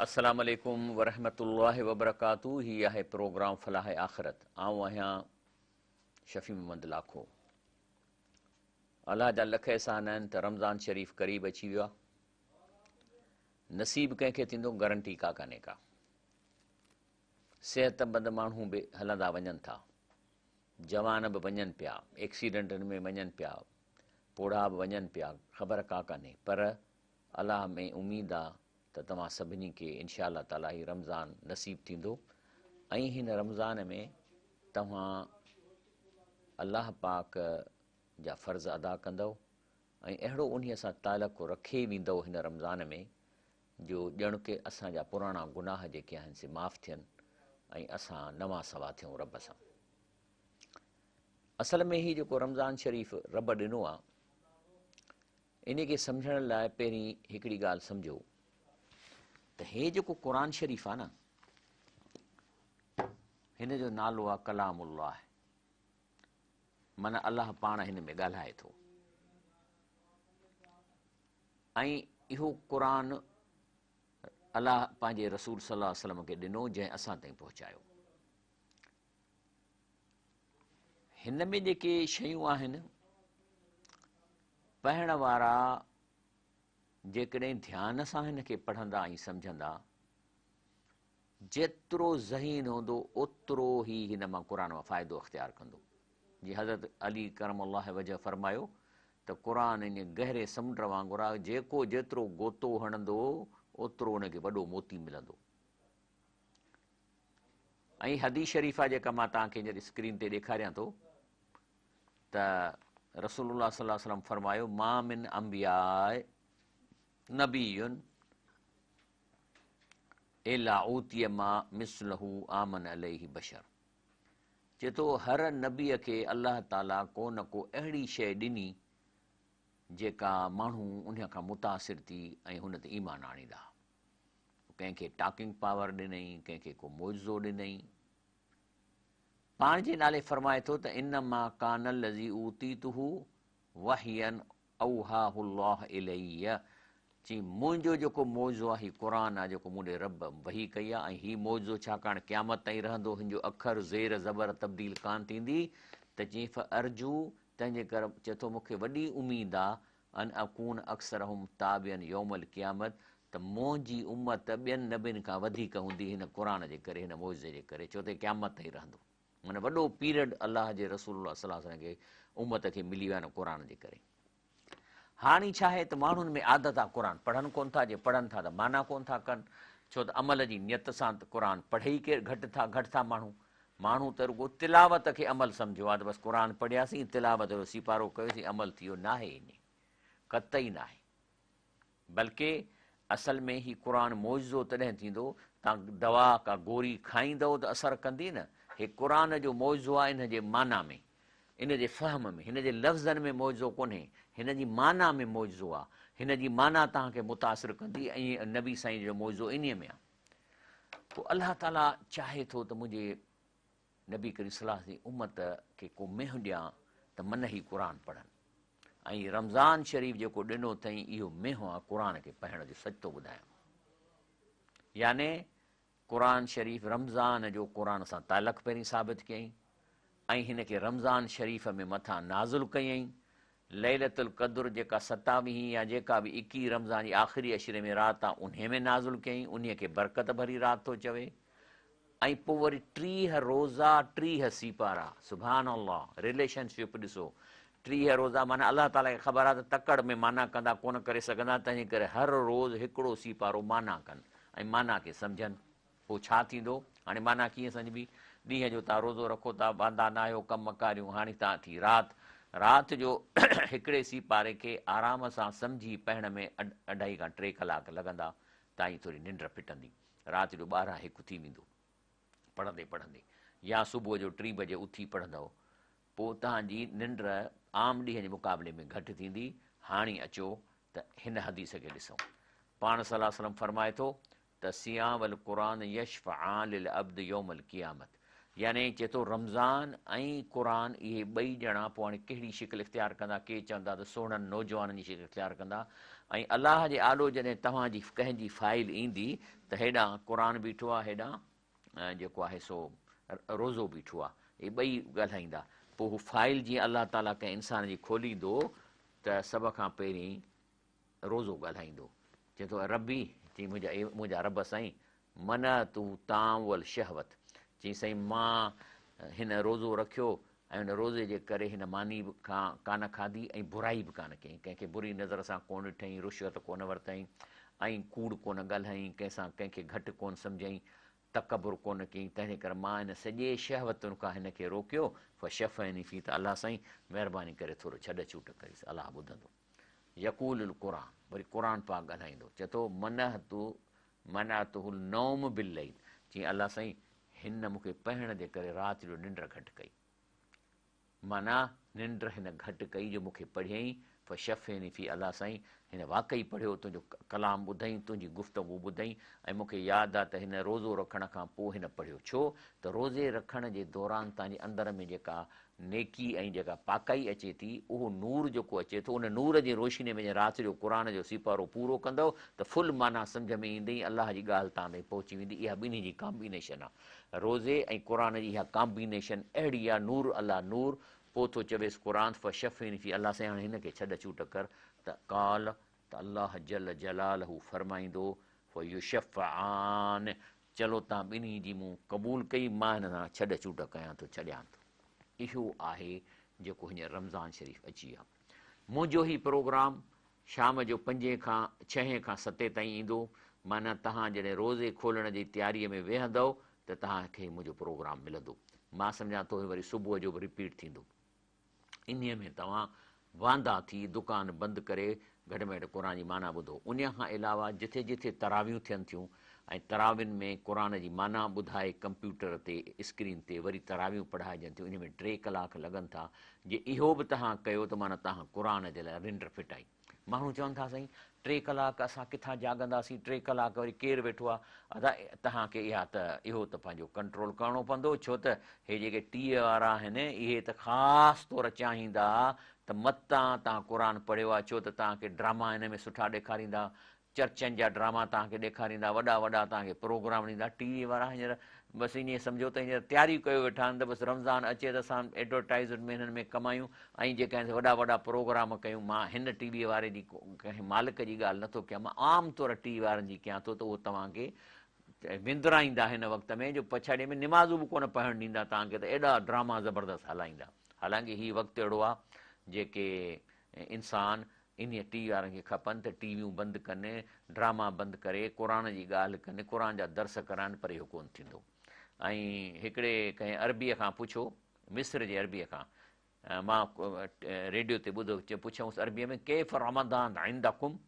अस्सलाम वालेकुम वरहमतुल्लाहि वबरकातुहू। ही आहे प्रोग्राम फलाह आख़िरत। आऊं आहियां शफ़ी मोहम्मद लाखो। अल्लाह जा लख एहसान आहिनि त रमज़ान शरीफ़ क़रीब अची वियो आहे। नसीब कंहिंखे थींदो, गारंटी का कान्हे का। सेहतमंद माण्हू बि हलंदा वञनि था, जवान बि वञनि पिया, एक्सीडेंटनि में वञनि पिया, पोढ़ा बि वञनि पिया, ख़बर का कान्हे। पर अल्लाह में उमेद आहे त तव्हां सभिनी खे इंशा अल्लाह ताला ही रमज़ान नसीब थींदो ऐं हिन रमज़ान में तव्हां अल्लाह पाक जा फ़र्ज़ अदा कंदव ऐं अहिड़ो उन्हीअ सां तालुक़ु रखे वेंदव हिन रमज़ान में जो ॼण के असांजा पुराणा गुनाह जेके आहिनि से माफ़ थियनि ऐं असां नवां सवा थियूं रब सां। असल में ही जेको रमज़ान शरीफ़ रब ॾिनो आहे, इन खे सम्झण लाइ पहिरीं हिकिड़ी ॻाल्हि सम्झो त हे जेको क़ुरान शरीफ़ आहे न, हिन जो नालो आहे कलामुल्लाह। माना अल्लाह पाण हिन में ॻाल्हाए थो ऐं इहो क़ुरान अल्लाह पंहिंजे रसूल सल्लल्लाहु अलैहि वसल्लम खे ॾिनो, जंहिं असां ताईं पहुचायो। हिन में जेके शयूं आहिनि, पढ़ण वारा जेकॾहिं ध्यान सां हिन खे पढ़ंदा ऐं सम्झंदा, जेतिरो ज़हीन हूंदो ओतिरो ई हिन मां क़ुरान मां फ़ाइदो अख़्तियार कंदो। जीअं हज़रत अली करमल्लाह वजह फरमायो त क़ुरान इन गहरे समुंड वांगुरु आहे, जेको जेतिरो गोतो हणंदो ओतिरो हुनखे वॾो मोती मिलंदो। ऐं हदीस शरीफ़ा जेका मां तव्हांखे हींअर स्क्रीन ते ॾेखारियां थो त रसूलुल्लाह सल्लल्लाहु अलैहि वसल्लम फरमायो, मा मिन अंबिया नबीयुन इल्ला ऊतिय मा मिस्लहू आमन अलैहि बशर। चए थो हर नबीअ खे अल्लाह ताला को न को अहिड़ी शइ ॾिनी जेका माण्हू उन खां मुतासिर थी ऐं हुन ते ईमान आणींदा। कंहिंखे टाकिंग पावर ॾिनई, कंहिंखे को मौजो ॾिनई। पाण जे नाले फरमाए थो त इन मां कानल लज़ी ऊतीतुहू वहियन औहाहुल्लाह इलैया। चई मुंहिंजो जेको मौजो आहे, हीउ क़ुरान आहे जेको मूं ॾे रब वही कई आहे, ऐं हीउ मौजो छाकाणि क़यामत ताईं रहंदो, हिन जो अखर ज़ेर ज़बर तब्दील कान थींदी। त चई फ अर्जू, तंहिंजे करे चए थो मूंखे वॾी उमेद आहे अन अकून अक्सरहुम ताबियन यौमल क़यामत, त मुंहिंजी उम्मत ॿियनि नबियुनि खां वधीक हूंदी हिन क़ुरान जे करे, हिन मौजे जे करे। छो त क़यामत ताईं रहंदो। माना वॾो पीरियड अल्लाह जे रसूल सल्लल्लाहु अलैहि वसल्लम खे उम्मत खे मिली वियो आहे न क़ुरान जे करे। हाणे छा आहे त माण्हुनि में आदत आहे क़ुरान पढ़नि कोन था, जे पढ़नि था त माना कोन था कनि। छो त अमल जी नियत सां त क़ुरान पढ़े ई केरु घटि था माण्हू त रुॻो तिलावत खे अमल सम्झो आहे त बसि क़ुरान पढ़ियासीं, तिलावत जो सिपारो कयोसीं, अमल थी वियो। नाहे, इन क़तई नाहे। बल्कि असल में ही क़ुरान मौजो तॾहिं थींदो, तव्हां दवा का गोरी खाईंदव त असरु कंदी न। हे क़ुरान जो मौजो आहे इन जे माना में, इन जे फ़हम में, हिन जे लफ़्ज़नि में मौजो कोन्हे, हिन जी माना में मौजो आहे। हिन जी माना तव्हांखे मुतासिर कंदी ऐं नबी साईं जो मौजो इन में आहे। पोइ अल्लाह ताला चाहे थो त मुंहिंजे नबी करीम सल्लल्लाहु अलैहि वसल्लम उम्मत खे को मेंहुं ॾियां त मन ई क़ुरान पढ़नि। ऐं रमज़ान शरीफ़ जेको ॾिनो अथई, इहो मेंहुं आहे क़ुरान खे पढ़ण जो। सच थो ॿुधायां, याने क़ुरान शरीफ़ रमज़ान जो क़ुरान सां तालुक़ु पहिरीं साबित कयईं ऐं हिन खे रमज़ान शरीफ़ में मथां नाज़ुल कयईं। लैलतुल क़द्र जेका 27 या जेका बि 21 रमज़ान जी आख़िरी अशरे में राति आहे, उन में नाज़ुल कयईं। उन खे बरकत भरी राति थो चवे। ऐं पोइ वरी 30 रोज़ा 30 सीपारा। सुभान अल्लाह, रिलेशनशिप ॾिसो। 30 रोज़ा माना अल्लाह ताला खे ख़बर आहे त तकड़ में माना कंदा कोन करे सघंदा, तंहिंजे करे हर रोज़ु हिकिड़ो सीपारो माना कनि ऐं माना खे सम्झनि। पोइ छा थींदो? हाणे माना कीअं सम्झबी? ॾींहं जो तव्हां रोज़ो रखो था, वांदा न आहियो, कमु कारियूं, हाणे तव्हां थी राति जो हिकिड़े सीपारे खे आराम सां सम्झी पढ़ण में 2.5 खां 3 कलाक लॻंदा। तव्हांजी थोरी निंड फिटंदी। राति जो 12-1 थी वेंदो पढ़ंदे पढ़ंदे, या सुबुह जो 3 बजे उथी पढ़ंदव। पोइ तव्हांजी निंड आम ॾींहं जे मुक़ाबले में घटि थींदी। हाणे अचो त हिन हदीस खे ॾिसूं। पाण सल्लल्लाहु अलैहि वसल्लम फरमाए थो त सियाम वल क़ुरान यशफ़आन लिल अब्द यौमल क़ियामत। यानी चए थो रमज़ान ऐं क़ुरान इहे ॿई ॼणा पोइ हाणे कहिड़ी शिकिल इख़्तियार कंदा, के चवंदा त सोढ़नि नौजवाननि जी शिकिल इख़्तियार कंदा। ऐं अलाह जे आॾो जॾहिं तव्हांजी कंहिंजी फाइल ईंदी त हेॾां क़ुरान बीठो आहे, हेॾां जेको आहे सो रोज़ो बीठो आहे, इहे ॿई ॻाल्हाईंदा। पोइ हू फाइल जीअं अलाह ताला कंहिं इंसान जी खोलींदो त सभ खां पहिरीं रोज़ो ॻाल्हाईंदो। चए थो रबी, चई मुंहिंजा रब साईं, मन तूं तां वल शहवत, चई साईं मां हिन रोज़ो रखियो ऐं हुन रोज़े जे करे हिन मानी बि कान खाधी ऐं बुराई बि कान कई, कंहिंखे बुरी नज़र सां कोन ॾिठईं, रुश्वत कोन वरितईं ऐं कूड़ कोन ॻाल्हाईं, कंहिंसां कंहिंखे घटि कोन सम्झईं, तकबुर कोन कयईं। तंहिंजे करे मां हिन सॼे शहवतुनि खां हिन खे रोकियो। फ़शफ़नी फी, त अलाह साईं महिरबानी करे थोरो छॾ छूट करीस, अलाह ॿुधंदो। यकूल क़ुर, वरी क़ुर पाक ॻाल्हाईंदो, चए थो मनातुहुल नौम बिलैल, चईं अलाह साईं हिन मूंखे पढ़ण जे करे राति जो निंड घटि कई, माना निंड हिन घटि कई जो मूंखे पढ़ियईं। फ़शफ़नी फी, अलाह साईं हिन वाक़ई पढ़ियो, तुंहिंजो कलाम ॿुधईं, तुंहिंजी गुफ़्तगू ॿुधईं ऐं मूंखे यादि आहे त हिन रोज़ो रखण खां पोइ हिन पढ़ियो। छो त रोज़े रखण जे दौरान तव्हांजे अंदर में जेका नेकी ऐं जेका पाकाई अचे थी, उहो नूर जेको अचे थो, उन नूर जी रोशनी में राति जो क़ुर जो सिपारो पूरो कंदव त फुल माना सम्झ में ईंदई, अलाह जी ॻाल्हि तव्हां ताईं पहुची वेंदी। इहा ॿिन्ही जी कॉम्बिनेशन आहे, रोज़े ऐं क़ुर जी इहा कॉम्बिनेशन अहिड़ी आहे, नूर अला नूर। पोइ थो चवेसि क़ुर फ़शफ़नी फी, अलाह साईं हाणे हिन खे छॾ छूट कर, त काल त अलाह जल जलाल हू फरमाईंदो फ़युशफ़आन, चलो तव्हां ॿिन्ही जी मूं क़बूल कई, मां हिन सां छॾ छूट कयां थो, छॾियां थो। इहो आहे जेको हींअर रमज़ान शरीफ़ अची आहे। मुंहिंजो ही प्रोग्राम शाम जो 5 खां 6 खां 7 ताईं ईंदो, माना तव्हां जॾहिं रोज़े खोलण जी तयारीअ में वेहंदव त तव्हांखे मुंहिंजो प्रोग्राम मिलंदो। मां सम्झां थो वरी सुबुह जो बि रिपीट थींदो। इन्हीअ में तव्हां वांदा थी दुकान बंदि करे घटि में घटि क़ुर जी माना ॿुधो। उन खां अलावा जिथे जिथे तरावियूं थियनि थियूं ऐं तरावियुनि में क़ुर जी माना ॿुधाए कंप्यूटर ते स्क्रीन ते वरी तरावियूं पढ़ाइजनि थियूं, इन में 3 कलाक लॻनि था। जे इहो बि तव्हां कयो त माना तव्हां क़ुर जे लाइ निंड फिटाई। माण्हू चवनि था साईं 3 कलाक असां किथां जाॻंदासीं, 3 कलाक वरी केरु वेठो आहे। अदा तव्हांखे इहो त पंहिंजो कंट्रोल करिणो पवंदो, छो त हे जेके टीह वारा आहिनि इहे त ख़ासि तौरु चाहींदा त मतां तव्हां क़ुर पढ़ियो आहे, छो त तव्हांखे ड्रामा हिन में सुठा ॾेखारींदा, चर्चनि जा ड्रामा तव्हांखे ॾेखारींदा, वॾा वॾा तव्हांखे प्रोग्राम ॾींदा। टीवी वारा हींअर बसि ईअं सम्झो त हींअर तयारी कयो वेठा आहिनि त बसि रमज़ान अचे त असां एडवर्टाइज़मेंट में हिननि में कमायूं ऐं जेका आहिनि वॾा वॾा प्रोग्राम कयूं। मां हिन टीवीअ वारे जी कंहिं मालिक जी ॻाल्हि नथो कयां, मां आम तौरु टीवी वारनि जी कयां थो, त उहो तव्हांखे विंदुराईंदा हिन वक़्त में जो पछाड़ीअ में निमाज़ूं बि कोन पढ़णु ॾींदा तव्हांखे, त एॾा ड्रामा ज़बरदस्तु हलाईंदा। हालांकि हीउ वक़्तु अहिड़ो आहे जेके इंसान इन टीवी वारनि खे खपनि त टीवियूं बंदि कनि, ड्रामा बंदि करे क़ुर जी ॻाल्हि कनि, क़ुर जा दर्स कराइनि, पर इहो कोन्ह थींदो। ऐं हिकिड़े कंहिं अरबीअ खां पुछो, मिस्र जे अरबीअ खां, मां रेडियो ते ॿुधो, पुछऊंसि अरबीअ में कैफ़ रमज़ान इंदकुम,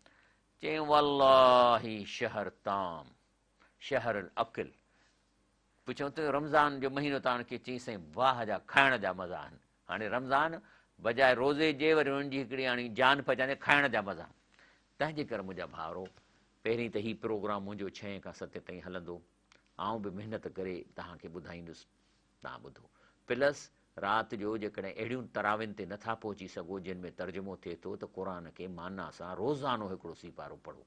चयईं वल्लाही शहर ताम शहर अकिल। पुछऊं त रमज़ान जो महीनो तव्हांखे, चई साईं वाह जा खाइण जा मज़ा आहिनि। हाणे रमज़ान बजाए रोज़े जे वरी हुननि जी हिकिड़ी हाणे जान पहचाने खाइण जा मज़ा। तंहिंजे करे मुंहिंजा भाउरो, पहिरीं त हीउ प्रोग्राम मुंहिंजो 6 खां 7 ताईं हलंदो, आउं बि महिनत करे तव्हांखे ॿुधाईंदुसि, तव्हां ॿुधो। प्लस राति जो जेकॾहिं अहिड़ियूं तरावियुनि ते नथा पहुची सघो जिन में तर्जुमो थिए थो, त क़ुर खे माना सां रोज़ानो हिकिड़ो सिपारो पढ़ो।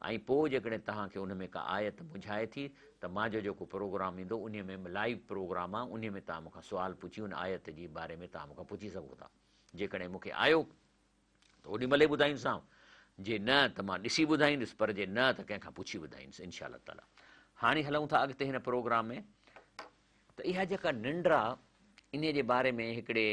ऐं पोइ जेकॾहिं तव्हांखे उन में का आयत मुझाए थी त मुंहिंजो जेको प्रोग्राम ईंदो उन में लाइव प्रोग्राम आहे, उन में तव्हां मूंखां सुवाल पुछी उन आयत जे बारे में तव्हां मूंखां पुछी सघो था। जेकॾहिं मूंखे आयो त ओॾीमहिल ई ॿुधाईंदोसांव, जे न त मां ॾिसी ॿुधाईंदुसि, पर जे न त कंहिंखां पुछी ॿुधाईंदुसि इनशा अलाह ताला। हाणे हलूं था अॻिते हिन प्रोग्राम में। त इहा जेका निंड आहे, इन जे बारे में हिकिड़े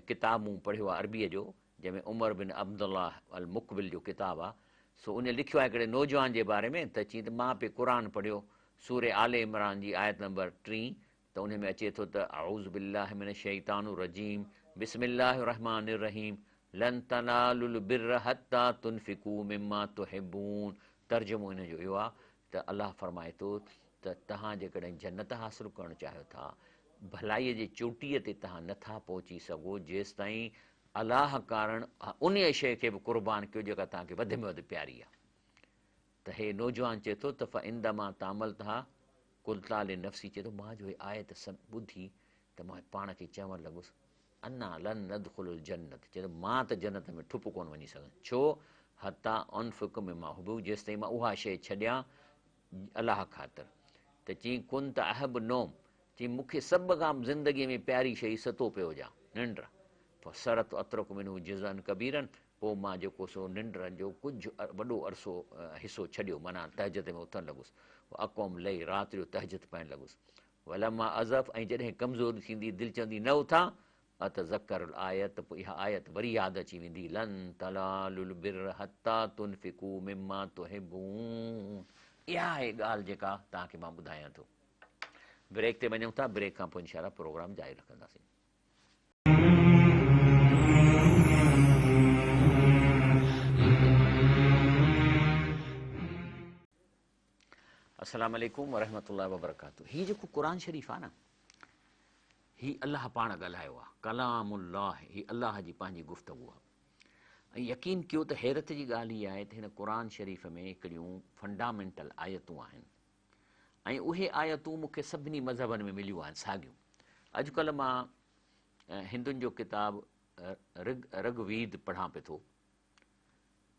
किताब मूं पढ़ियो आहे अरबीअ जो, जंहिंमें उमर बिन अब्दुल्लाह अल मुक़बिल जो किताबु आहे। सो उन लिखियो आहे हिकिड़े नौजवान जे बारे में, त चई त मां पे क़ुर पढ़ियो, सूरे आले इमरान जी आयत नंबर 3, त उन में अचे थो त अऊज़ु बिल्लाहि मिन शैतानिर रजीम बिस्मिल्लाहिर रहमानिर रहीम लन तनालुल बिर्र हत्ता तुनफिकू मिम्मा तुहिब्बून। तर्जुमो हिन जो इहो आहे त अलाह फरमाए थो त तव्हां जेकॾहिं जन्नत हासिलु करणु चाहियो था, भलाईअ जे चोटीअ ते तव्हां नथा पहुची सघो जेसि ताईं अलाह कारण उन शइ खे बि क़ुर्बान कयो जेका तव्हांखे वधि में वधि प्यारी आहे। त हे नौजवान चए थो त फ़इंदमा तामल था कुलता ले नफ़्सी चए थो मां जो हे आयत सभु ॿुधी त मां पाण खे चवणु लॻुसि अना लन नदखुलुल जन्नत, चए थो मां त जन्नत में ठुप कोन वञी सघां। छो? हता उनफिक में मां हुबू, जेसि ताईं मां उहा शइ छॾियां अलाह ख़ातिर। त चई कुन त अहब नोम, चई मूंखे सभ खां ज़िंदगीअ में प्यारी शइ सतो पियो हुजां निंड। पोइ सरत अतरक मिनहु जिज़न कबीरन, पोइ मां जेको सो निंड जो कुझु वॾो अरसो हिसो छॾियो, माना तहजद में उथणु लॻुसि। अक़ौम लही राति जो तहजद पाइणु लॻुसि। वलमा अज़फ़, ऐं जॾहिं कमज़ोरी थींदी दिलि चवंदी न उथां अत ज़कर आयत, पोइ इहा आयत वरी यादि अची वेंदी लन तलालुल बिर हत्ता तुनफिकू मिम्मा तुहिबून। इहा आहे ॻाल्हि जेका तव्हांखे मां ॿुधायां थो। ब्रेक ते वञूं था, ब्रेक खां पोइ इंशाअल्लाह प्रोग्राम जारी रखंदासीं। अस्सलाम वालेकुम वरहमतुल्लाहि वबरकातुहू। हीउ जेको क़ुरान शरीफ़ आहे न, हीउ अलाह पाण ॻाल्हायो आहे, कलामुल्लाह, हीउ अलाह जी पंहिंजी गुफ़्तगू आहे। ऐं यकीन कयो त हैरत जी ॻाल्हि इहा आहे त हिन क़ुरान शरीफ़ में हिकिड़ियूं फंडामेंटल आयतूं आहिनि, ऐं उहे आयतूं मूंखे सभिनी मज़हबनि में मिलियूं आहिनि साॻियूं। अॼुकल्ह मां हिंदुनि जो किताबु ऋग्वेद पढ़ां पियो थो,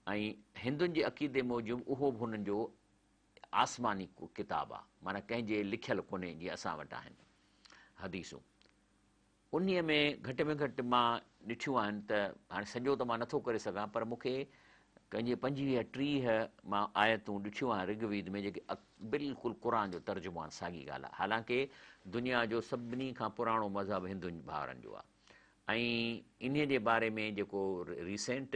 ऐं हिंदुनि जे अक़ीदे मूजिबि उहो बि हुननि जो आसमानी किताबु आहे, माना कंहिंजे लिखियलु कोन्हे जीअं असां वटि आहिनि हदीसूं। उन में घटि मां ॾिठियूं आहिनि त हाणे सॼो त मां नथो करे सघां, पर मूंखे कंहिंजे 25-30 मां आयतूं ॾिठियूं आहिनि ऋग्वेद में जेके बिल्कुलु क़ुरान जो तर्जुमो आहे, साॻी ॻाल्हि आहे। हालांकि दुनिया जो सभिनी खां पुराणो मज़हब हिंदुनि भाउरनि जो आहे, ऐं इन जे बारे में जेको रिसेंट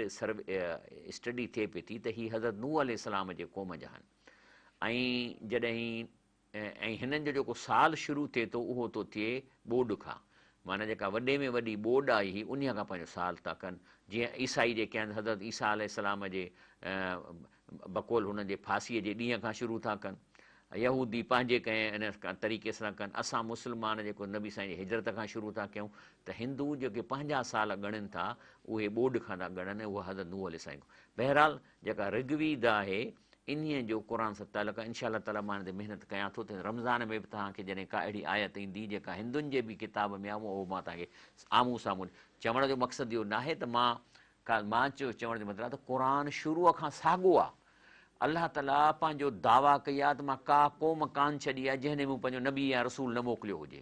स्टडी थिए पई थी त हीअ हज़रत नूह अलैहिस्सलाम जे क़ौम जा आहिनि। ऐं जॾहिं ऐं हिननि जो जेको साल शुरू थिए थो उहो थो थिए ॿोॾ खां, माना जेका वॾे में वॾी ॿोॾ आई हुई उन खां पंहिंजो साल था कनि। जीअं ईसाई जेके आहिनि हज़रत ईसा अलैहिस्सलाम जे बक़ौल हुननि जे फांसीअ जे ॾींहं खां शुरू था कनि, यहूदी पंहिंजे कंहिं इन तरीक़े सां कनि, असां मुस्लमान जेको नबी साईं जी हिजरत खां शुरू था कयूं। त हिंदू जेके पंहिंजा साल ॻणनि था उहे ॿोॾ खां था ॻणनि, उहा हज़रत नूह अलैहिस्सलाम। बहरहाल जेका ऋग्वेद आहे इन्हीअ जो क़ुरान सां तालुक़ु आहे। इंशा अल्लाह ताला मां हिन ते महिनत कयां थो त रमज़ान में बि तव्हांखे जॾहिं का अहिड़ी आयत ईंदी जेका हिंदुनि जे बि किताब में आहे उहो मां तव्हांखे आम्हूं साम्हूं। चवण जो मक़सदु इहो न आहे त मां चवण जो मतिलबु आहे त क़ुरान शुरूअ खां साॻियो आहे। अलाह ताला पंहिंजो दावा कई आहे त मां का क़ौम कान छॾी आहे जंहिं मूं पंहिंजो नबी या रसूल न मोकिलियो हुजे।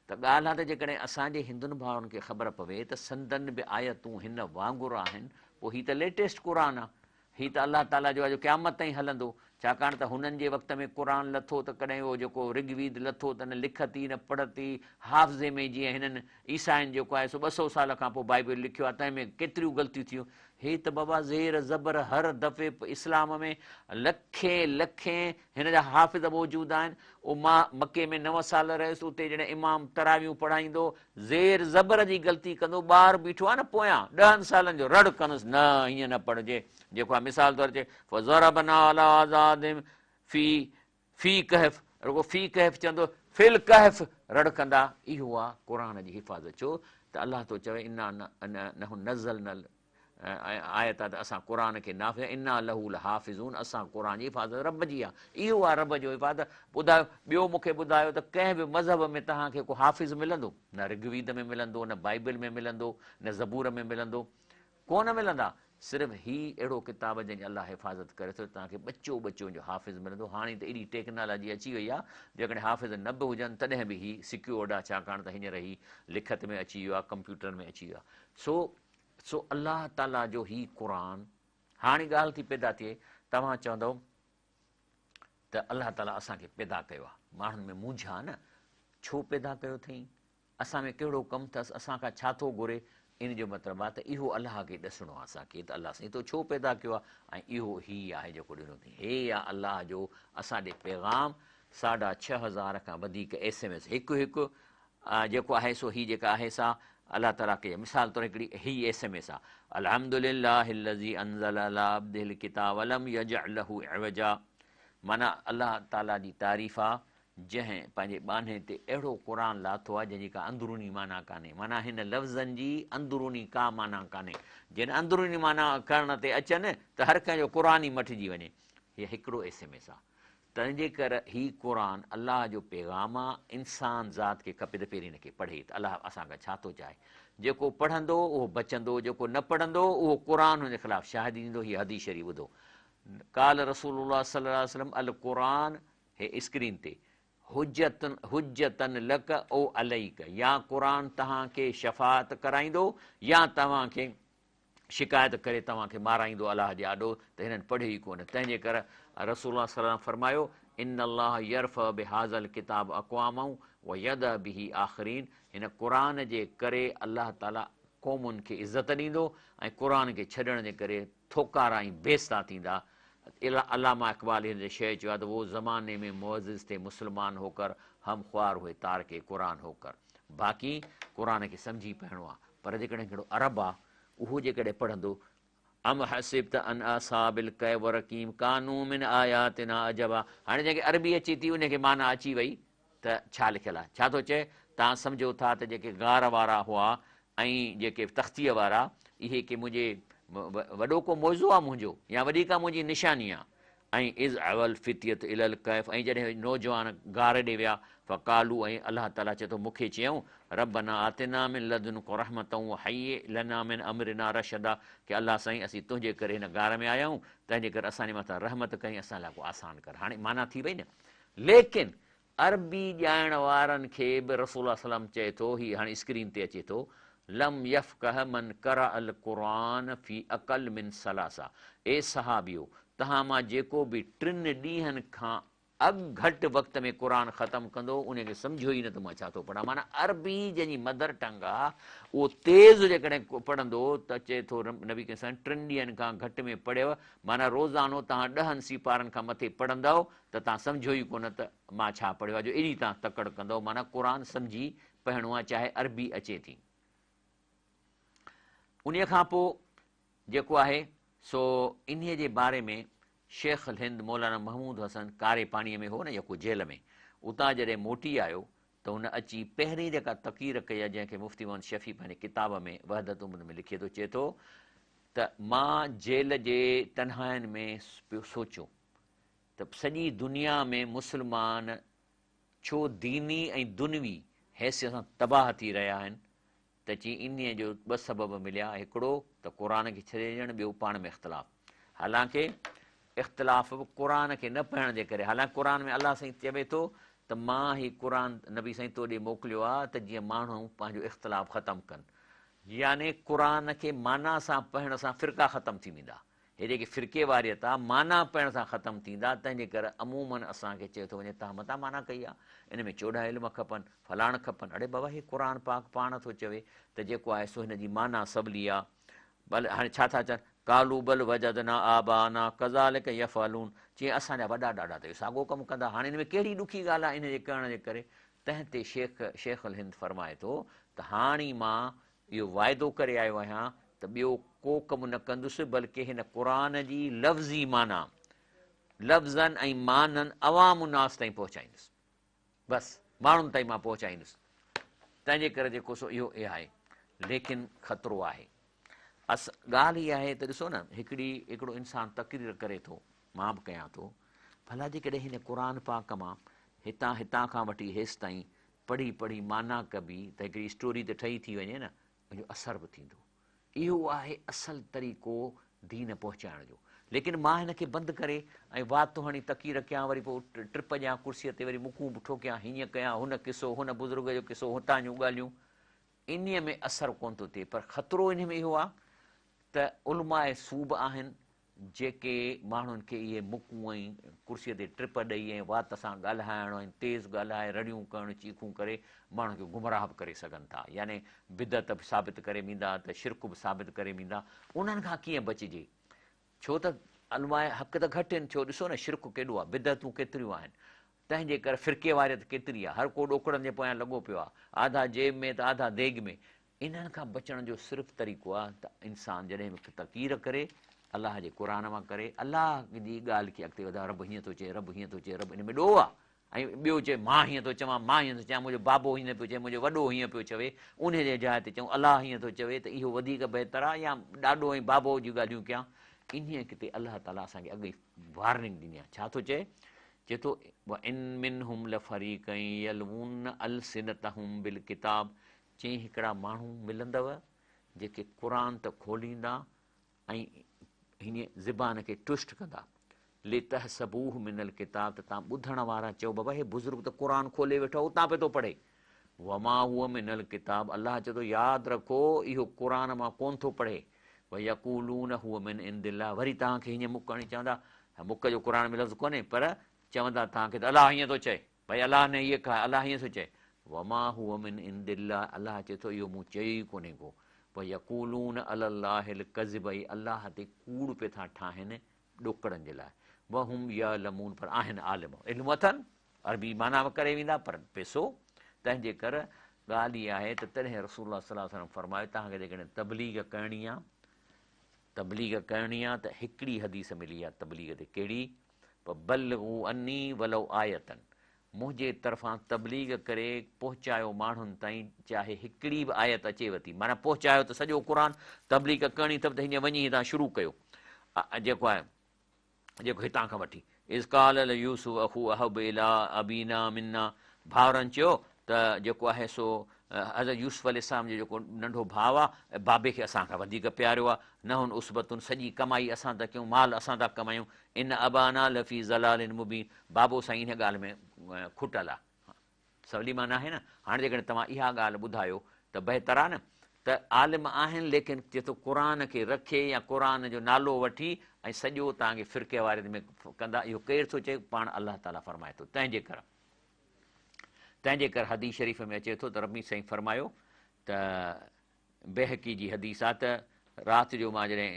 त ॻाल्हि आहे त जेकॾहिं असांजे हिंदुनि भाउरनि खे ख़बर पवे त संदनि बि आयतूं हिन वांगुरु आहिनि, पोइ हीउ त लेटेस्ट क़ुरान आहे, हीउ त अलाह ताला जो आहे जो क़यामत ताईं हलंदो। छाकाणि त हुननि जे वक़्त में क़ुरान लथो त कॾहिं उहो जेको ऋग्वेद लथो त न लिखती न पढ़ती, हाफ़्ज़े में जीअं हिननि ईसाइनि जेको आहे सो 200 साल खां पोइ बाइबल लिखियो आहे, तंहिं में केतिरियूं ग़लतियूं थियूं। हे त बाबा ज़ेर ज़बर हर दफ़े इस्लाम में लखे हिन जा हाफ़िज़ मौजूदु आहिनि। उहो मां मके में 9 साल रहियुसि, उते जॾहिं इमाम तरावियूं पढ़ाईंदो ज़ेर ज़बर जी ग़लती कंदो, ॿारु बीठो आहे न पोयां 10 सालनि जो रड़ कंदुसि न हीअं न पढ़िजे, जेको आहे मिसाल तौरु चए फी कहफ़, रुगो फी कहफ़ चवंदो फिल कहफ़ रड़ कंदा। इहो आहे क़ुरान जी हिफ़ाज़त। छो त अलाह थो चवे इना नज़ल न आयत आहे त असां क़ुरान खे नाफ़िज़ इना लहू हाफ़िज़ून, असां क़ुरान जी हिफ़ाज़त रब जी आहे। इहो आहे रब जो हिफ़ाज़त। ॿुधायो ॿियो मूंखे ॿुधायो त कंहिं बि मज़हब में तव्हांखे को हाफ़िज़ मिलंदो? न ऋग्वेद में मिलंदो, न बाइबल में मिलंदो, न ज़बूर में मिलंदो, कोन मिलंदा। सिर्फ़ु हीउ अहिड़ो किताब जंहिंजी अलाह हिफ़ाज़त करे थो, तव्हांखे बच्चो जो हाफ़िज़ मिलंदो। हाणे त एॾी टेक्नोलॉजी अची वई आहे, जेकॾहिं हाफ़िज़ न बि हुजनि तॾहिं बि हीउ सिक्योर्ड आहे, छाकाणि त हींअर ही लिखत में अची वियो आहे, कंप्यूटर में अची वियो आहे। सो अलाह ताला जो ही क़ुरान। हाणे ॻाल्हि थी पैदा थिए, तव्हां चवंदव त अलाह ताला असांखे पैदा कयो आहे, माण्हुनि में मुंझा न, छो पैदा कयो अथई, असां में कहिड़ो कमु अथसि, असां खां छा थो घुरे? इन जो मतिलबु आहे त इहो अलाह खे ॾिसणो आहे असांखे, त अलाह साईं तो छो पैदा कयो आहे, ऐं इहो ही आहे जेको ॾिनो अथई। हे आहे अलाह जो असां ॾे पैगाम। 6,500 खां वधीक SMS हिकु जेको आहे सो ही जेका आहे सा अलाह ताला खे मिसाल तौरु हिकिड़ी ही SMS आहे, अल्हम्दुलिल्लाहिल्लज़ी अंज़ल अला अब्दिहिल किताब वलम यजअल लहू इवजा। माना अलाह ताला जी तारीफ़ आहे जंहिं पंहिंजे बाने ते अहिड़ो क़ुरान लाथो आहे जंहिंजी का अंदरूनी माना कान्हे। माना हिन लफ़्ज़नि जी अंदरूनी का माना कान्हे। जिन अंदरूनी माना करण ते अचनि त हर कंहिंजो क़ुरान ई मटिजी वञे। हीअ हिकिड़ो SMS आहे। तंहिंजे करे ही क़ुर अलाह जो पैगाम आहे, इंसान ज़ात खे खपे त पहिरीं हिनखे पढ़े त अलाह असांखां छा थो चाहे। जेको पढ़ंदो उहो बचंदो, जेको न पढ़ंदो उहो क़ुर हुनजे ख़िलाफ़ु शाहिदी ॾींदो। हीअ हदीस शरीफ़ ॿुधो, काल रसूलुल्लाह सल्लल्लाहु अलैहि वसल्लम अल क़ुर हे स्क्रीन ते हुज्जतन लक ओ अलैक, या क़ुर तव्हांखे शफ़ाअत कराईंदो या तव्हांखे शिकायत करे तव्हांखे माराईंदो अलाह जे आॾो, त हिननि पढ़ियो ई कोन। तंहिंजे करे रसूल सल्लल्लाहु फरमायो, इन अल्लाह यर्फ़ बिहाज़ल किताब अक़वामऊं व यद बिही आख़रीन, हिन क़ुर जे करे अलाह ताला क़ौमुनि खे इज़त ॾींदो ऐं क़ुर खे छॾण जे करे थोकारा ऐं बेइज़्ता थींदा। अलामा इक़बाल हिन शइ चयो आहे त वो ज़माने में मुअज़्ज़िज़ थे मुस्लमान होकर, हम ख्वार हुए तार के क़ुर होकर। बाक़ी क़ुर खे सम्झी पढ़णो आहे, पर जेकॾहिं कहिड़ो अरब आहे उहो जेकॾहिं पढ़ंदो, अम हसिब्त अन असाबिल कैफ रकीम कानू मिन आयातिना अजबा, हाणे जंहिंखे अरबी अचे थी उनखे माना अची वई त छा लिखियलु आहे, छा थो चए, तव्हां सम्झो था त जेके गार वारा हुआ ऐं जेके तख़्तीअ वारा, इहे के मुंहिंजे वॾो को मौज़ो आहे मुंहिंजो, या वॾी का मुंहिंजी निशानी आहे। ऐं इज़ अवल फितियत इलल कैफ़, ऐं जॾहिं नौजवान गार ॾे विया, फ़कालू, ऐं अलाह ताला चए थो मूंखे चयऊं, रब्बना आतिना मिन लदुनक रहमतऊं हय्यि लना मिन अमरिना रशदा, कि अलाह साईं असीं तुंहिंजे करे हिन गार में आया आहियूं, तंहिंजे करे असांजे मथां रहमत कई, असां लाइ को आसान कर। हाणे माना थी वई न। लेकिन अरबी ॼाइण वारनि खे बि रसूल सलम चए थो, हीअ हाणे स्क्रीन ते अचे थो, लम यफ़क़ह मन क़रा अल क़ुरान फ़ी अक़ल मिन सलासा, ए सहाबियो, तव्हां मां जेको बि 3 ॾींहंनि खां घटि वक़्त में क़ुर ख़तमु कंदो उनखे सम्झो ई न त मां छा थो पढ़ां। माना अरबी जंहिंजी मदर टंग आहे उहो तेज़ जेकॾहिं पढ़ंदो त चए थो नबी कंहिं 3 ॾींहंनि खां घटि में पढ़ियव, माना रोज़ानो तव्हां 10 सिपारनि खां मथे पढ़ंदव त तव्हां सम्झो ई कोन त मां छा पढ़ियो आहे, जो एॾी तव्हां तकड़ कंदव। माना क़ुर सम्झी पढ़णो आहे, चाहे अरबी अचे थी। उन खां पोइ जेको आहे सो इन्हीअ जे बारे में शेख अल हिंद मौलाना महमूद हसन कारे पाणीअ में हो न जेको जेल में, उतां जॾहिं मोटी आयो त हुन अची पहिरीं जेका तक़ीर कई आहे, जंहिंखे मुफ़्ती मोहम्मद शफ़ी पंहिंजे किताब में वहदत उम्र में लिखे थो, चए थो त मां जेल जे तन्हाइनि में पियो सोचियो त सॼी दुनिया में मुस्लमान छो दीनी ऐं दुनवी हैसियत सां तबाह थी रहिया आहिनि, त चई इन्हीअ जो 2 सबब मिलिया। हिकिड़ो त क़ुर खे छॾे ॾियणु, ॿियो पाण में इख़्तिलाफ़। हालांकि इख़्तिलाफ़ बि क़ुर खे न पढ़ण जे करे, हालांकि क़ुर में अलाह साईं चवे थो त मां ही क़ुर नबी साईं तो ॾे मोकिलियो आहे त जीअं माण्हू पंहिंजो इख़्तिलाफ़ ख़तमु कनि, याने क़ुर खे माना सां पढ़ण सां फ़िरका ख़तमु थी वेंदा। हे जेके फ़िरके वारियत आहे माना पढ़ण सां ख़तमु थींदा। तंहिंजे करे अमूमन असांखे चए थो वञे तव्हां मता माना कई आहे, इन में 14 इल्म खपनि, फलाण खपनि। अड़े बाबा ही क़ुर पाक पाण थो चवे त जेको आहे सो हिन जी माना सबली आहे। भले हाणे छा था चवनि, कालू बल वजदना आबाना कज़ालिक यफ़अलून, जीअं असांजा वॾा ॾाॾा त साॻियो कमु कंदा, हाणे हिन में कहिड़ी ॾुखी ॻाल्हि आहे इन जे करण जे करे। तंहिं ते शेख अल हिंद फरमाए थो त हाणे मां इहो वाइदो करे आयो आहियां त ॿियो को कमु न कंदुसि, बल्कि हिन क़ुर जी लफ़्ज़ी माना लफ़्ज़नि ऐं माननि अवाम नास ताईं पहुचाईंदुसि, बसि माण्हुनि ताईं मां पहुचाईंदुसि। तंहिंजे करे जेको सो इहो आहे, लेकिन ख़तरो आहे। ॻाल्हि इहा आहे त ॾिसो न, हिकिड़ो इंसानु तक़रीर करे थो, मां बि कयां थो, भला जेकॾहिं हिन क़ुर पाक मां हितां खां वठी हेसि ताईं पढ़ी माना कबी त हिकिड़ी स्टोरी त ठही थी वञे न, उनजो असर बि थींदो। इहो आहे असल तरीक़ो दीन पहुचाइण जो। लेकिन मां हिनखे बंदि करे ऐं वातो हणी तक़ीर कयां, वरी पोइ ट्रिप ॾियां कुर्सीअ ते, वरी मुकूं बि ठोकियां, हीअं कयां, हुन किसो, हुन बुज़ुर्ग जो किसो, हुतां जूं ॻाल्हियूं, इन्हीअ में असरु कोन थो थिए। पर ख़तरो इन में इहो आहे त उलमाए सूब आहिनि जेके माण्हुनि खे इहे मुकूं ऐं कुर्सीअ ते ट्रिप ॾेई ऐं वात सां ॻाल्हाइणु ऐं तेज़ ॻाल्हाए रड़ियूं करणु चीखूं करे माण्हुनि खे गुमराह बि करे सघनि था, यानी बिदत बि साबित करे वेंदा त शिरक बि साबित करे वेंदा। उन्हनि खां कीअं बचिजे, छो त उलमाए हक़ त घटि आहिनि। छो ॾिसो न शिरक केॾो आहे, बिदतूं केतिरियूं आहिनि, तंहिंजे करे फ़िरके वारियत केतिरी आहे, हर को ॾोकड़नि जे पोयां लॻो पियो आहे, आधा जेब में त आधा देग में। इन्हनि खां बचण जो सिर्फ़ु तरीक़ो आहे त इंसानु जॾहिं बि तक़ीर करे अलाह जे क़ुर मां करे, अलाह जी ॻाल्हि खे अॻिते वधाए, रब हीअं थो चए, रब हीअं थो चए, रब इन में ॾोह आहे। ऐं ॿियो चए मां हीअं थो चवां, मां हीअं थो चवां, मुंहिंजो बाबो हीअं पियो चए, मुंहिंजो वॾो हीअं पियो चवे, उन जे जाइ ते चऊं अलाह हीअं थो चवे, त इहो वधीक बहितर आहे, या ॾाॾो ऐं बाबो जूं ॻाल्हियूं कयां। इन्हीअ ते अलाह ताला असांखे अॻे वार्निंग ॾिनी आहे। छा थो चए, चए थो व इन मिनहुम लफरीक़न यलवून अलसिनतहुम बिल किताब, चई हिकिड़ा माण्हू मिलंदव जेके क़ुर त खोलींदा ऐं हिन ज़बान खे ट्विस्ट कंदा। लितहसबूह मिनल किताब, त तव्हां ॿुधण वारा चओ बाबा हे बुज़ुर्ग त क़ुर खोले वेठो उतां पियो थो पढ़े। वमा हुअ मिनल किताब, अलाह चए थो यादि रखो इहो क़ुर मां कोन थो पढ़े। व यक़ूलून हुअ मिन इंदिल्लाह, वरी तव्हांखे हीअं मुक हणी चवंदा, मुक जो क़ुर में लफ़्ज़ कोन्हे पर चवंदा तव्हांखे त अलाह हीअं थो चए, भई अलाह ने इहे कहा, अलाह हीअं थो चए। वमा हुअ मिन इंदिल्लाह, अलाह चए थो इहो मूं चयो ई कोन्हे को। व यक़ूलून अलल्लाहिल कज़िब, अलाह ते कूड़ पिया था ठाहिनि ॾोकड़नि जे लाइ। वहुम यअलमून, पर आहिनि आलिम, इल्मु अथनि, अरबी माना करे वेंदा पर पैसो। तंहिंजे करे ॻाल्हि इहा आहे त तॾहिं रसूलुल्लाह सल्लल्लाहु अलैहि वसल्लम फरमायो तव्हांखे जेकॾहिं तबलीग करणी आहे त हिकिड़ी हदीस मिली आहे तबलीग ते, कहिड़ी? बल्लिगू अन्नी वलौ आयतन, मुंहिंजे तरफ़ां तबलीग करे पहुचायो माण्हुनि ताईं चाहे हिकिड़ी बि आयत अचेव थी, माना पहुचायो त सॼो क़ुर, तबलीग करणी अथव त हीअं वञी हितां शुरू कयो। जेको आहे जेको हितां खां वठी इज़काल यूसुफ अखू अहब इला अबीना मिन्ना, भाउरनि चयो त जेको आहे सो हज़रत यूसुफ अलैहिस्सलाम जो जेको नंढो भाउ आहे बाबे खे असां खां वधीक प्यारो आहे, न हुन उसबतुनि, सॼी कमाई असां था कयूं, माल असां था कमायूं, इन अबाना लफ़ी ज़लालिन मुबीन, बाबो साईं हिन ॻाल्हि में खुटल आहे। सवली माना आहे न। हाणे जेकॾहिं तव्हां इहा ॻाल्हि ॿुधायो त बहितर आहे न, त आलिम आहिनि लेकिन चए थो क़ुर खे रखे या क़ुर जो नालो वठी ऐं सॼो तव्हांखे फ़िरके वारे में कंदा, इहो केरु थो चए? पाण अलाह ताला फरमाए थो। तंहिंजे करे हदीस शरीफ़ में अचे थो त रबी साईं फरमायो त बेहकी जी हदीस आहे त राति जो मां जॾहिं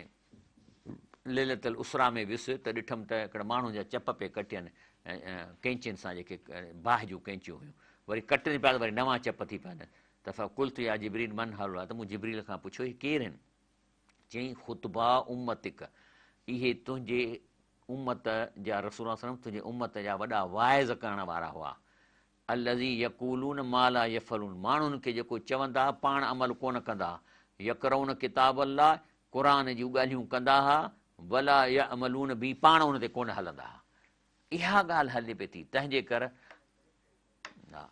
लैलतुल उसरा में वियुसि त ॾिठमि त हिकिड़े माण्हू जा चप पे कटियनि कैंचियुनि सां, जेके बाहि जूं कैंचियूं हुयूं, वरी कटनि पिया त वरी नवां चप थी पवनि। त कुल्त या जिबरील मन हलो आहे, त मूं जिबरील खां पुछियो हीअ केरु आहिनि? चई ख़ुतबा उम्मतिक, इहे तुंहिंजे उम्मत जा, रसूल सल्लल्लाहु अलैहि वसल्लम तुंहिंजे उम्मत जा वॾा वाइज़ करण वारा हुआ। अलज़ी यक़ूलून मा ला यफ़लून, माण्हुनि खे जेको चवंदा पाण अमल कोन कंदा। यकरऊन किताब अल्लाह, क़ुर जूं ॻाल्हियूं कंदा हुआ, वला यअमलून बि, पाण उन ते कोन हलंदा हुआ। इहा ॻाल्हि हले पई थी। तंहिंजे करे हा,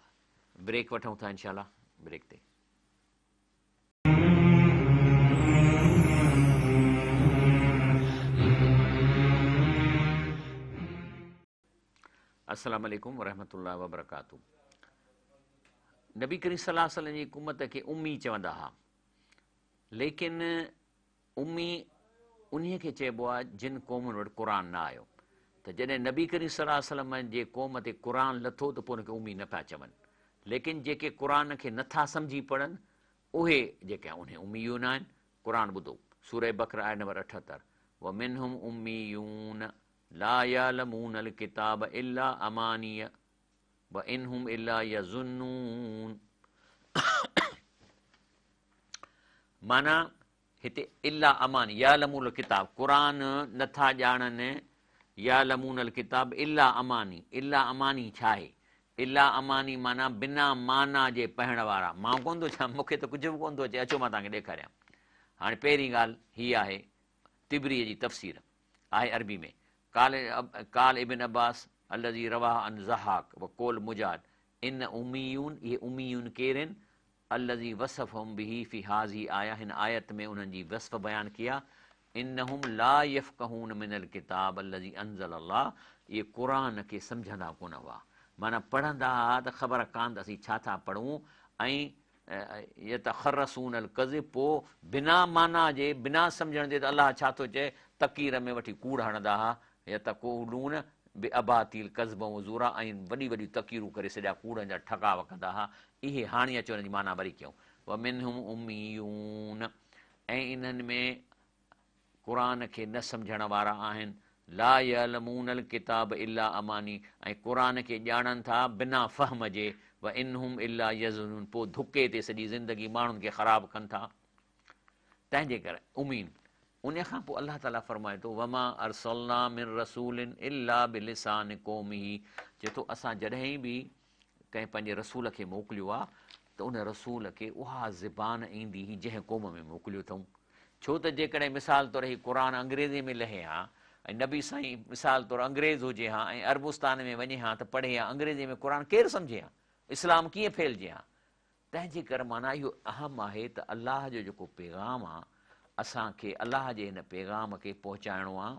ब्रेक वठूं था इंशाअल्लाह, ब्रेक ते। अस्सलामु अलैकुम वरहमतुल्लाहि वबरकातुहू। नबी करीम सल्लल्लाहु अलैहि वसल्लम जी उम्मत खे उम्मी चवंदा हुआ, लेकिन उम्मी उन्हीअ खे चइबो आहे जिन क़ौमुनि वटि क़ुर न आयो। त जॾहिं नबी करीम सल्लल्लाहु अलैहि वसल्लम जे क़ौम ते क़ुर लथो त पोइ हुनखे उम्मी न पिया चवनि, लेकिन जेके क़ुर खे नथा सम्झी पढ़नि उहे जेके उन उम्मीयून आहिनि। क़ुर ॿुधो, सूरह बक़रा आयत नंबर 78, व मिनहुम उम्मीयून ला यअलमूनल किताब इल्ला अमानिय व इनहुम इल्ला यज़ुन्नून। माना हिते इल्ला अमानी, यालमूल किताब, क़ुर नथा ॼाणनि, यालमूनल किताब इल्ला अमानी, इल्ला अमानी छा आहे? इल्ला अमानी माना बिना माना जे पढ़ण वारा। मां कोन थो चवां, मूंखे त कुझु बि कोन थो अचे, अचो मां तव्हांखे ॾेखारियां। हाणे पहिरीं ॻाल्हि हीअ आहे, तिबरीअ जी तफ़सीर आहे अरबी में, काल इबिन अब्बास अल्लज़ी रवाह अन ज़हाक व कोल मुजाद, इन उम्मीयून, इहे उम्मीयून केरु आहिनि? अल्लज़ी वसफ़हुम बिही फ़ी हाज़ी आया, हिन आयत में उन्हनि जी वसफ़ बयानु किया। इन्नहुम ला यफ़क़हून मिनल किताब अल्लज़ी अंज़ल अल्लाह, इहे क़ुर खे सम्झंदा कोन हुआ, माना पढ़ंदा हुआ त ख़बर कान असीं छा था पढ़ूं, ऐं यतख़रसूनल कज़िब, पोइ बिना माना जे, बिना सम्झण जे त अलाह छा थो चए, तकीर में वठी कूड़ हणंदा हुआ। यतक़ूलून बि अबातील कज़ब ज़ूरा, ऐं वॾी वॾी तकीरूं करे सॼा कूड़नि जा ठकाव कंदा हुआ। इहे हाणे अचो हुन जी माना वरी कयूं। व मिनहुम उम्मीयून, ऐं इन्हनि में क़ुर खे न सम्झण वारा आहिनि। ला यअलमूनल किताब इल्ला अमानी, ऐं क़ुर खे ॼाणनि था बिना फ़हम जे। व इनहुम इल्ला यज़ुनून, पोइ धुके ते सॼी ज़िंदगी माण्हुनि खे ख़राबु कनि था। तंहिंजे करे उमीन। उन खां पोइ अलाह ताला फरमाए थो, वमा अरसलना मिन रसूलिन इल्ला बिलिसान क़ौमिही, चए थो असां जॾहिं बि कंहिं पंहिंजे रसूल खे मोकिलियो आहे त उन रसूल खे उहा ज़बान ईंदी हुई जंहिं क़ौम में मोकिलियो अथऊं। छो त जेकॾहिं मिसाल तौरु क़ुर अंग्रेज़ी में लहे हा, ऐं नबी साईं मिसाल तौरु अंग्रेज़ हुजे हा ऐं अरबुस्तान में वञे हा त पढ़े हा, अंग्रेज़ी में क़ुर केरु सम्झे हा, इस्लाम कीअं फैलिजे हा। तंहिंजे करे माना इहो अहम आहे त अलाह जो जेको पैगाम आहे असांखे अलाह जे हिन पैगाम खे पहुचाइणो आहे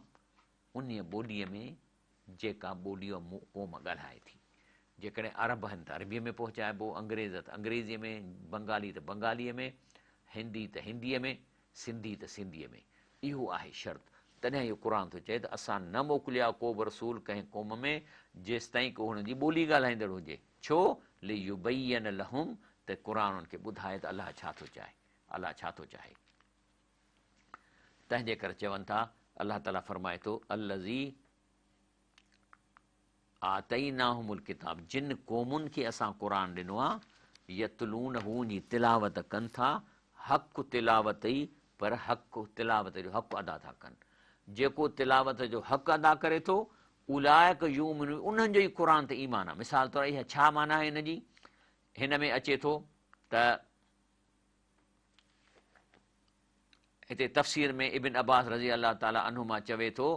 उन ॿोलीअ में जेका ॿोलीअ क़ौम ॻाल्हाए थी। जेकॾहिं अरब आहिनि त अरबीअ में पहुचाइबो, अंग्रेज़ त अंग्रेज़ीअ में, बंगाली त बंगालीअ में, हिंदी त हिंदीअ में, सिंधी त सिंधीअ में। इहो आहे शर्त। तॾहिं इहो क़ुर थो चए त असां न मोकिलिया को बि रसूल कंहिं क़ौम में जेसि ताईं को हुनजी ॿोली ॻाल्हाईंदड़ हुजे। छो लियुबय्यन लहुम, त क़ुर उन्हनि खे ॿुधाए त अलाह छा थो चाहे, अलाह छा थो चाहे। तंहिंजे करे चवनि था, अलाह ताला फरमाए थो अल्लज़ी आतईनाहुमुल किताब, जिन क़ौमुनि खे असां क़ुर ॾिनो आहे यतलूनहू जी तिलावत कनि था, हक़ तिलावत ई, पर हक़ तिलावत जो हक़ अदा था कनि। जेको तिलावत जो हक़ अदा करे थो उलाइक यूमिनून, उन्हनि जो ई क़ुर ते ईमान आहे। मिसाल तौरु इहा छा माना आहे हिन जी? हिन में अचे थो त हिते तफ़सीर में इब्न अब्बास रज़ी अलाह ताला अन्हुमा चवे थो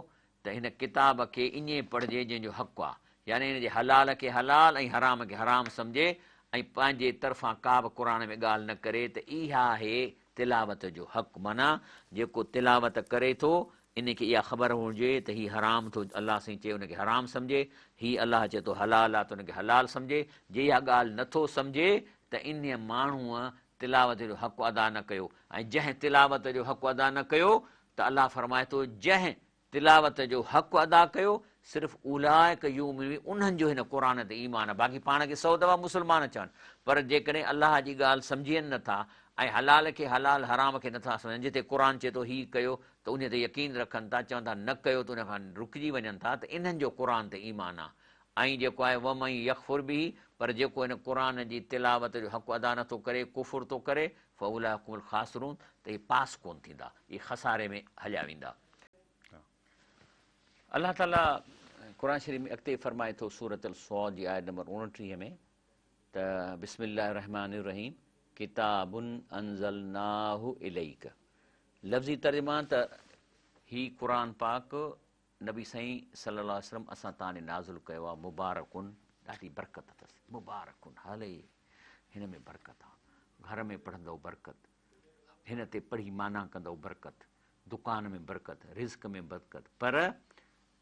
त हिन किताब खे ईअं पढ़िजे जंहिंजो हक़ आहे, यानी हिन जे हलाल खे हलाल ऐं हराम खे हराम सम्झे ऐं पंहिंजे तरफ़ां का बि क़ुर में ॻाल्हि न करे, त इहा आहे तिलावत जो हक़। माना जेको तिलावत करे थो इनखे इहा ख़बर हुजे त हीउ हराम थो, अलाह साईं चए हुनखे हराम सम्झे, हीउ अलाह चए थो हलाल आहे त हुनखे हलाल सम्झे। जे इहा ॻाल्हि नथो सम्झे त इन माण्हूअ तिलावत जो हक़ अदा न कयो। ऐं जंहिं तिलावत जो हक़ अदा न कयो त अलाह फरमाए थो जंहिं तिलावत जो हक़ अदा कयो सिर्फ़ु उलाइक यूमिनून, उन्हनि जो हिन क़ुर ते ईमान आहे। बाक़ी पाण खे 100 दफ़ा मुस्लमान चवनि, पर जेकॾहिं अलाह जी ॻाल्हि सम्झनि नथा ऐं हलाल खे हलाल हराम खे नथा सम्झनि, जिते क़ुर चए थो हीउ कयो त उन ते यकीन रखनि था, चवनि था न कयो त उन खां रुकिजी वञनि था, त इन्हनि जो क़ुर ते ईमान आहे। ऐं जेको आहे वमई यकफुर बि, पर जेको हिन क़ुर जी तिलावत जो हक़ अदा नथो करे, कुफुर थो करे, फउलाइकुमुल ख़ासिरून, त इहे पास कोन थींदा, इहे खसारे में हलिया वेंदा। अलाह ताला क़ुर शरीफ़ में अॻिते फरमाए थो सूरत अल-सौद जी आयत नंबर 29 में त बिस्मिल्लाहिर रहमानिर रहीम किताबुन अंज़लनाहु इलैक। लफ़्ज़ी तर्जुमा त ही क़ुर पाक नबी साईं सल्लल्लाहु अलैहि वसल्लम असां तव्हां ॾे नाज़िल कयो आहे, मुबारकुन, ॾाढी बरकत अथसि, मुबारकुन, हले हिन में बरकत आहे, घर में पढ़ंदव बरकत, हिन ते पढ़ी माना कंदव बरकत, दुकान में बरकत, रिज़्क में बरकत, पर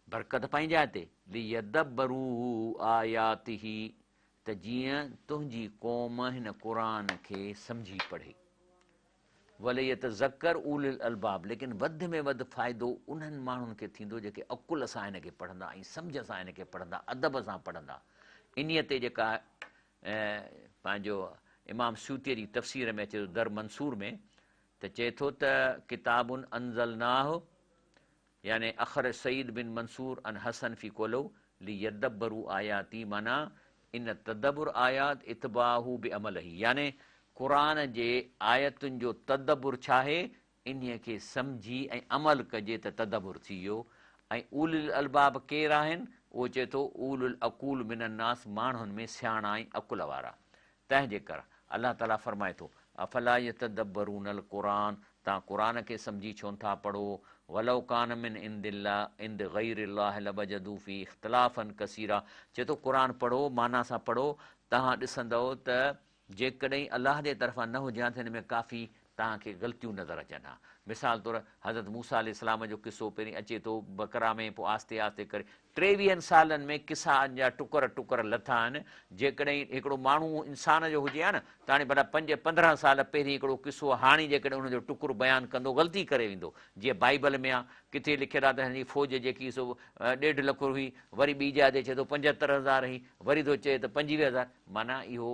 बरकत पंहिंजा ते लियदब्बरू आयातिही, त जीअं तुंहिंजी क़ौम हिन क़ुर खे सम्झी पढ़े। वलयतज़क्कर उलिल अलबाब, लेकिन वधि में वधि फ़ाइदो उन्हनि माण्हुनि खे थींदो जेके अकुल सां हिन खे पढ़ंदा ऐं सम्झ सां हिन खे पढ़ंदा, अदब सां पढ़ंदा। इन्हीअ ते जेका पंहिंजो इमाम सूतीअ जी तफ़सीर में अचे थो दर मंसूर में, त चए थो त किताबुन अंज़लनाहु, यानी अख़र सईद बिन मंसूर अन हसन फ़ी कोलो लियदब्बरू आयाती, माना इन तदब्बुर आयात इतबाहु बि अमल ही, यानी क़ुर जे आयतुनि जो तदब्बुर छा आहे, इन्हीअ खे सम्झी ऐं अमल कजे त तदब्बुर थी वियो। ऐं उलिल अलबाब केरु आहिनि? उहो चए थो उलुल अकूल मिनन्नास, माण्हुनि में सियाणा ऐं अकुल वारा। तंहिंजे करे अलाह ताला फरमाए थो अफला यतदब्बरूनल क़ुरान, तव्हां क़ुर खे सम्झी छो नथा पढ़ो, वलौ कान मिन इंदिल्लाह इंद गैरिल्लाह लवजदू फी इख्तिलाफन कसीरा। चए थो क़ुर पढ़ो, माना सां पढ़ो, तव्हां ॾिसंदव त जेकॾहिं अलाह जे तरफ़ां न हुजे हा त हिन में काफ़ी तव्हांखे ग़लतियूं नज़र अचनि हा। मिसाल तौरु हज़रत मूसा अलैहिस्सलाम जो किसो पहिरीं अचे थो बकरा में, पोइ आस्ते आस्ते करे 23 सालनि में किसा जा टुकर टुकर लथा आहिनि। जेकॾहिं हिकिड़ो माण्हू इंसान जो हुजे हा न त हाणे भला 5-15 साल पहिरीं हिकिड़ो किसो हाणे जेकॾहिं हुनजो टुकुर बयानु कंदो ग़लती करे वेंदो। जीअं बाइबल में आहे, किथे लिखियलु आहे त हिनजी फ़ौज जेकी सो 1.5 लख हुई, वरी ॿी जाते चए थो 75,000 हुई, वरी थो चए त 25,000। माना इहो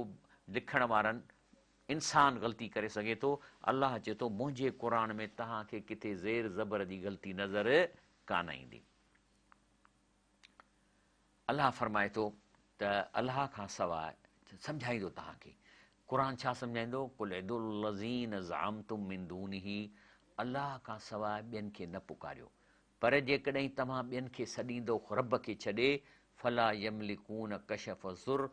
लिखण वारनि इंसान ग़लती करे सघे थो। अलाह चए थो मुंहिंजे क़ुर में तव्हांखे किथे ज़ेर ज़बर जी ग़लती नज़र कान ईंदी। अलाह फरमाए थो त अलाह खां सवाइ सम्झाईंदो तव्हांखे। क़ुर छा सम्झाईंदो? कुल इदुल्लज़ीन ज़अमतुम मिन दूनिही, अलाह खां सवाइ ॿियनि खे न पुकारियो। पर जेकॾहिं तव्हां ॿियनि खे सॾींदो रब खे छॾे, फला यमलिकून कशफ ज़ुर,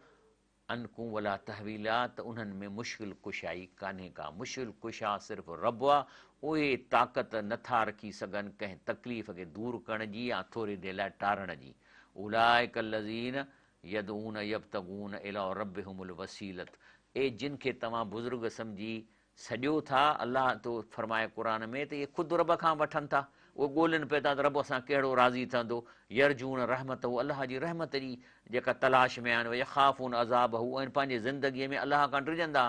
अनकू वला तहवीला, त उन्हनि में मुश्किल कुशाई कान्हे का। मुश्किल कुशा सिर्फ़ु रब आहे। उहे ताक़त नथा रखी सघनि कंहिं तकलीफ़ खे दूरि करण जी या थोरी देरि लाइ टारण जी। उलाइक लज़ीन यदऊन यब्तगून इला रब्बिहुमुल वसीलत। जिन खे तव्हां बुज़ुर्ग सम्झी सॼो था, अलाह तो फरमाए क़ुर में त इहे ख़ुदि रब खां वठनि था। उहे ॻोल्हनि पिया था त रब सां कहिड़ो राज़ी थींदो। यरजून रहमत हू, अलाह जी रहमत जी जेका तलाश में आहिनि। यख़ाफ़ून अज़ाब हू, ऐं पंहिंजे ज़िंदगीअ में अलाह खां डिॼंदा।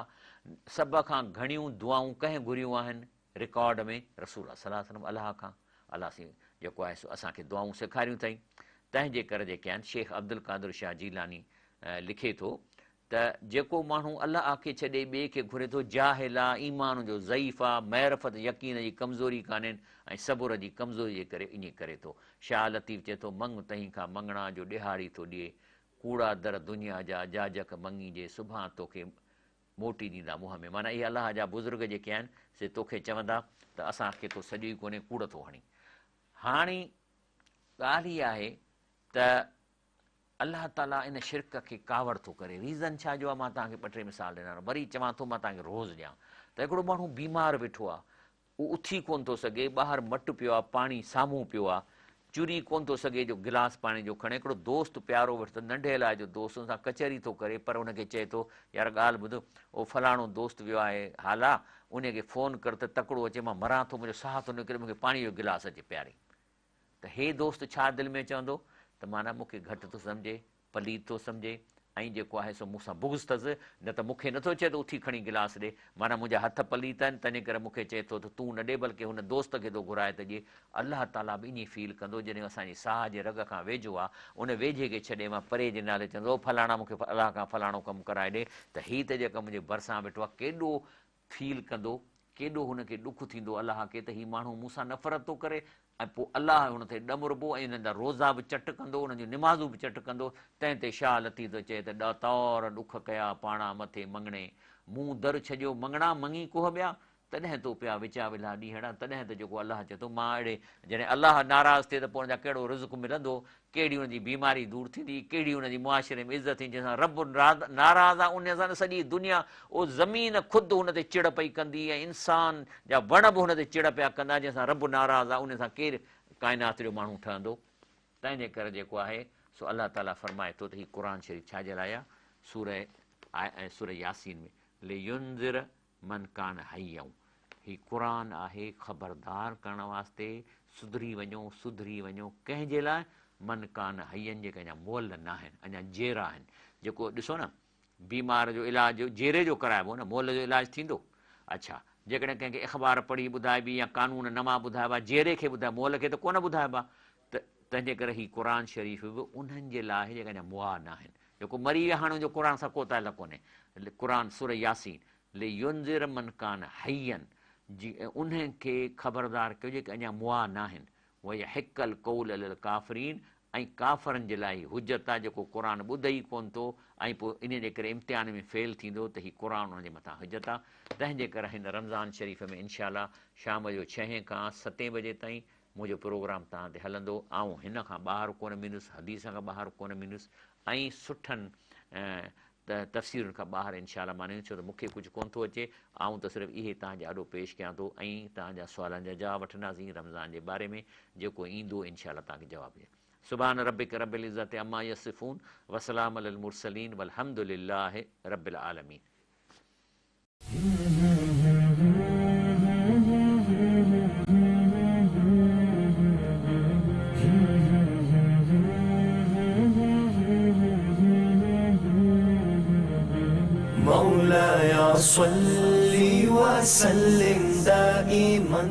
सभ खां घणियूं दुआऊं कंहिं घुरियूं आहिनि रिकॉर्ड में? रसूल सल्लल्लाहु अलैहि वसल्लम अलाह खां। अलाह सां जेको आहे सो असांखे दुआऊं सेखारियूं अथई। तंहिंजे करे जेके आहिनि, शेख अब्दुल क़ादिर शाह जीलानी लिखे थो त जेको माण्हू अलाह खे छॾे ॿिए खे घुरे थो, जाहिल आहे, ईमान जो ज़ईफ़ आहे, महरफ़त यकीन जी कमज़ोरी कान्हे ऐं सबुर जी कमज़ोरी जे करे ईअं करे थो। शाह लतीफ़ चए थो, मंग तहीं खां मंगणा जो ॾिहाड़ी थो ॾिए, कूड़ा दर दुनिया जा जाजक मंगी जे, सुभाणे तोखे मोटी ॾींदा मुंहं में। माना इहे अलाह जा बुज़ुर्ग जेके आहिनि से तोखे चवंदा त असांखे तो सॼो ई कोन्हे, कूड़ थो हणी। हाणे ॻाल्हि इहा आहे त अलाह ताला इन शिरक खे कावड़ थो करे। रीज़न छा जो आहे, मां तव्हांखे ॿ टे मिसाल ॾिना, वरी चवां थो मां तव्हांखे रोज़ ॾियां त हिकिड़ो माण्हू बीमार वेठो आहे, उहो उथी कोन थो सघे, ॿाहिरि मटु पियो आहे, पाणी साम्हूं पियो आहे, चुरी कोन थो सघे जो गिलास पाणी जो खणे। हिकिड़ो दोस्त प्यारो वठि, नंढे इलाज जो दोस्त, हुन सां कचहरी थो करे, पर हुनखे चए थो यार ॻाल्हि ॿुध, उहो फलाणो दोस्त वियो आहे हाला, उनखे फ़ोन कर त तकिड़ो अचे, मां मरां थो, मुंहिंजो साह थो निकिरे, मूंखे पाणी जो गिलास अचे प्यारे। त हे दोस्त छा दिलि में चवंदो त माना मूंखे घटि थो सम्झे, पलीत थो सम्झे, ऐं जेको आहे सो मूंसां बुग़्ज़ अथसि, न त मूंखे नथो चए त उथी खणी गिलास ॾे, माना मुंहिंजा हथ पलीत आहिनि, तंहिंजे करे मूंखे चए थो त तूं न ॾे, बल्कि हुन दोस्त खे थो घुराए त ॾे। अलाह ताला बि ईअं फील कंदो जॾहिं असांजी साह जे रग खां वेझो आहे, उन वेझे खे छॾे मां परे जे नाले चवंदो फलाणा मूंखे अलाह खां फलाणो कमु कराए ॾे, त हीअ त जेका मुंहिंजे भरिसां वेठो आहे, केॾो फील कंदो, केॾो हुनखे ॾुख थींदो अलाह खे त हीउ माण्हू मूंसां नफ़रत थो करे, ऐं पोइ अलाह हुन ते ॾमरबो ऐं हिननि जा रोज़ा बि चट कंदो, हुननि जूं निमाज़ूं बि चट कंदो। तंहिं ते शाह लतीफ़ थो चए त तौर ॾुख कया पाणा मथे मंगणे, मूं दर छॾियो मंगणा मङी कोह ॿिया, तॾहिं तो पिया विचा विला ॾींहड़ा। तॾहिं त जेको अलाह चए थो मां अहिड़े, जॾहिं अलाह नाराज़ थिए त पोइ हुनजा कहिड़ो रिज़्क़ मिलंदो, कहिड़ी हुनजी बीमारी दूरि थींदी, कहिड़ी हुनजी मुआशिरे में इज़त थींदी। जंहिंसां रब नाराज़ आहे उन सां सॼी दुनिया, उहो ज़मीन ख़ुदि हुन ते चिड़ पई कंदी, ऐं इंसान जा वण बि हुन ते चिड़ पिया कंदा। जंहिंसां रब नाराज़ आहे उन सां केरु काइनात जो माण्हू ठहंदो? तंहिंजे करे जेको आहे सो अलाह ताला फरमाए थो त हीउ क़ुर शरीफ़ छाजे लाइ आहे? सूरह यासीन में लियुनज़िर मन कान हयऊं, हीउ क़ुर आहे ख़बरदार करण वास्ते, सुधरी वञो। कंहिंजे लाइ? मन कान हयनि, जेके अञा मुअल न आहिनि, अञा जेरा आहिनि। जेको ॾिसो न, बीमार जो इलाजु जेरे जो कराइबो न, मुअल जो इलाजु थींदो? अच्छा, जेकॾहिं कंहिंखे अख़बार पढ़ी ॿुधाइबी या कानून नमा ॿुधाइबा, जेरे खे ॿुधाए, मुअल खे त कोन ॿुधाइबा। त तंहिंजे करे हीउ क़ुर शरीफ़ बि उन्हनि जे लाइ जेके अञा मुआ न आहिनि, जेको मरी विया हाणे जो क़ुर सां को ताइल कोन्हे। क़ुर सूरह यासीन लियुनज़िर मन कान हयनि, उन्हनि खे ख़बरदार कयो जेके अञा मुआ न आहिनि। वयहिक़ल क़ौल लिल काफ़िरीन, ऐं काफ़रनि जे लाइ हुजत आहे जेको क़ुर ॿुधे ई कोन थो, ऐं पोइ इन जे करे इम्तिहान में फेल थींदो, त हीउ क़ुर हुनजे मथां हुजत आहे। तंहिंजे करे हिन रमज़ान शरीफ़ में इनशा अल्लाह शाम जो 6 खां 7 बजे ताईं मुंहिंजो प्रोग्राम तव्हां ते हलंदो। ऐं हिन खां ॿाहिरि कोन मिलुसि, हदीस खां ॿाहिरि कोन मिलुसि, ऐं सुठनि तफ़सीरुनि खां ॿाहिरि इनशा अल्लाह माने, छो त मूंखे कुझु कोन थो अचे। ऐं त सिर्फ़ु इहे तव्हांजे ॾाढो पेश कयां थो, ऐं तव्हांजा सुवालनि जा जवाब वठंदासीं रमज़ान जे बारे में, जेको ईंदो इनशा अल्लाह तव्हांखे जवाबु ॾिए। सुभान रब्बिक रब्बिल इज़्ज़ति अम्मा यसिफ़ून वसलाम अलल मुरसलीन वल्हम्दुलिल्लाहि रब्बिल आलमीन। مولاي صل وسلم دائما